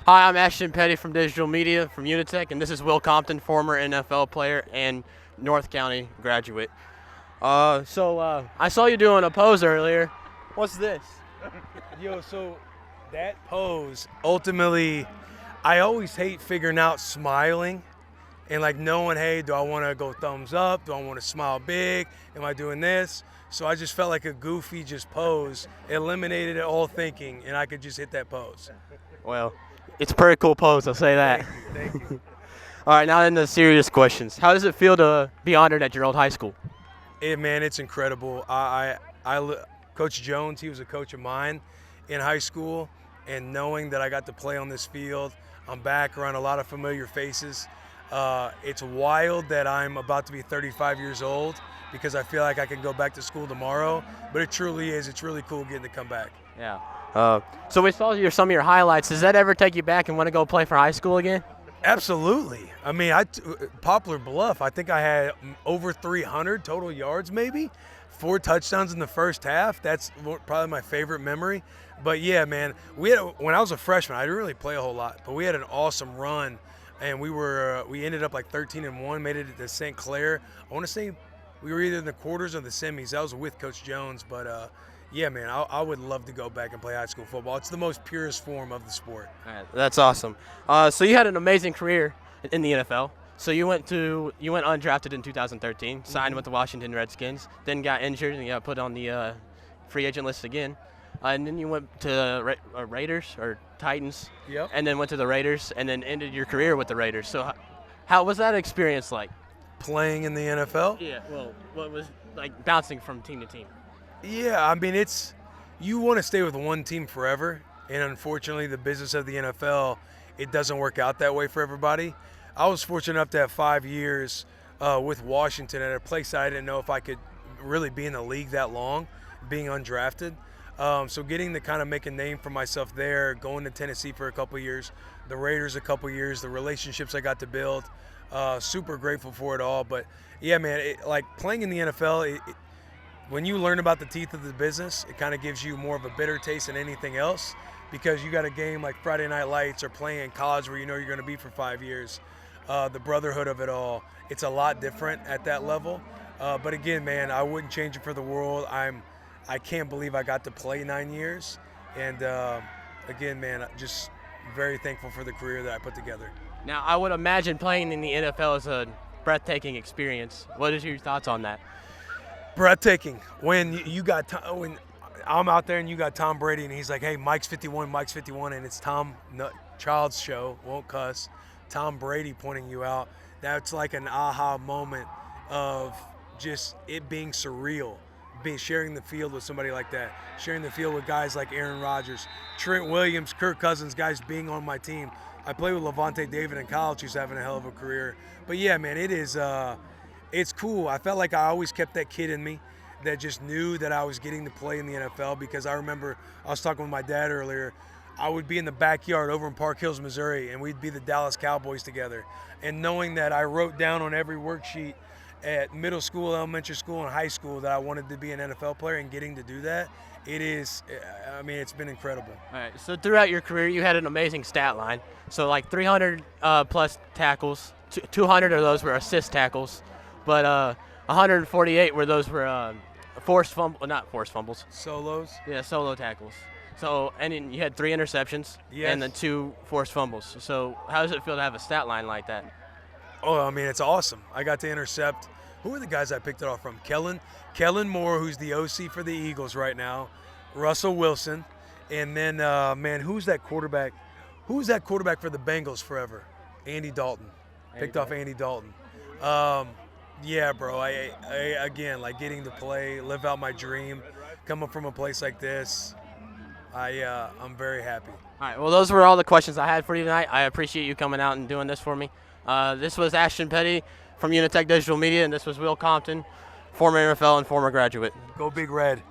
Hi, I'm Ashton Petty from Digital Media from UniTec, and this is Will Compton, former NFL player and North County graduate. I saw you doing a pose earlier. What's this? Yo, so that pose, ultimately, I always hate figuring out smiling and like knowing, hey, do I want to go thumbs up? Do I want to smile big? Am I doing this? So I just felt like a goofy just pose, eliminated all thinking, and I could just hit that pose. Well, it's a pretty cool pose, I'll say that. Thank you. All right, now in the serious questions. How does it feel to be honored at your old high school? Man, it's incredible. Coach Jones, he was a coach of mine in high school, and knowing that I got to play on this field, I'm back around a lot of familiar faces. It's wild that I'm about to be 35 years old because I feel like I can go back to school tomorrow, but it truly is. It's really cool getting to come back. Yeah. So we saw some of your highlights. Does that ever take you back and want to go play for high school again? Absolutely. I mean, Poplar Bluff, I think I had over 300 total yards maybe, 4 touchdowns in the first half. That's probably my favorite memory. But yeah, man, when I was a freshman, I didn't really play a whole lot, but we had an awesome run, and we ended up like 13-1, made it to St. Clair. I want to say we were either in the quarters or the semis. That was with Coach Jones, but yeah, man, I would love to go back and play high school football. It's the most purest form of the sport. All right, that's awesome. So you had an amazing career in the NFL. So you went undrafted in 2013, signed with the Washington Redskins, then got injured and got put on the free agent list again. And then you went to Raiders or Titans, Yep. and then went to the Raiders, and then ended your career with the Raiders. So how was that experience like? Playing in the NFL? Yeah, well, what was like bouncing from team to team? Yeah, I mean, you want to stay with one team forever, and unfortunately, the business of the NFL, it doesn't work out that way for everybody. I was fortunate enough to have 5 years with Washington at a place that I didn't know if I could really be in the league that long, being undrafted. So getting to kind of make a name for myself there, going to Tennessee for a couple of years, the Raiders a couple of years, the relationships I got to build, super grateful for it all. But yeah, man, like playing in the NFL, when you learn about the teeth of the business, it kind of gives you more of a bitter taste than anything else, because you got a game like Friday Night Lights or playing in college where you know you're going to be for 5 years. The brotherhood of it all, it's a lot different at that level. But again, man, I wouldn't change it for the world. I can't believe I got to play 9 years. And again, man, just very thankful for the career that I put together. Now, I would imagine playing in the NFL is a breathtaking experience. What is your thoughts on that? Breathtaking. When I'm out there and you got Tom Brady and he's like, hey, Mike's 51, and it's Tom, no, child's show, won't cuss, Tom Brady pointing you out. That's like an aha moment of just it being surreal, sharing the field with somebody like that, sharing the field with guys like Aaron Rodgers, Trent Williams, Kirk Cousins, guys being on my team. I played with Levante David in college, who's having a hell of a career. But yeah, man, it's cool. I felt like I always kept that kid in me that just knew that I was getting to play in the NFL, because I remember I was talking with my dad earlier. I would be in the backyard over in Park Hills, Missouri, and we'd be the Dallas Cowboys together. And knowing that I wrote down on every worksheet at middle school, elementary school, and high school that I wanted to be an NFL player, and getting to do that, it's been incredible. All right, so throughout your career, you had an amazing stat line. So like 300 plus tackles, 200 of those were assist tackles, but 148 were forced fumbles. Solos? Yeah, solo tackles. So, and then you had 3 interceptions, Yes. and then 2 forced fumbles. So how does it feel to have a stat line like that? Oh, I mean, it's awesome. I got to intercept. Who are the guys I picked it off from? Kellen Moore, who's the OC for the Eagles right now, Russell Wilson, and then, man, who's that quarterback? Who's that quarterback for the Bengals forever? Andy Dalton. Picked off Andy Dalton. Yeah, bro, I again, like getting to play, live out my dream, coming from a place like this, I'm very happy. All right, well, those were all the questions I had for you tonight. I appreciate you coming out and doing this for me. This was Ashton Petty from UniTec Digital Media, and this was Will Compton, former NFL and former graduate. Go Big Red.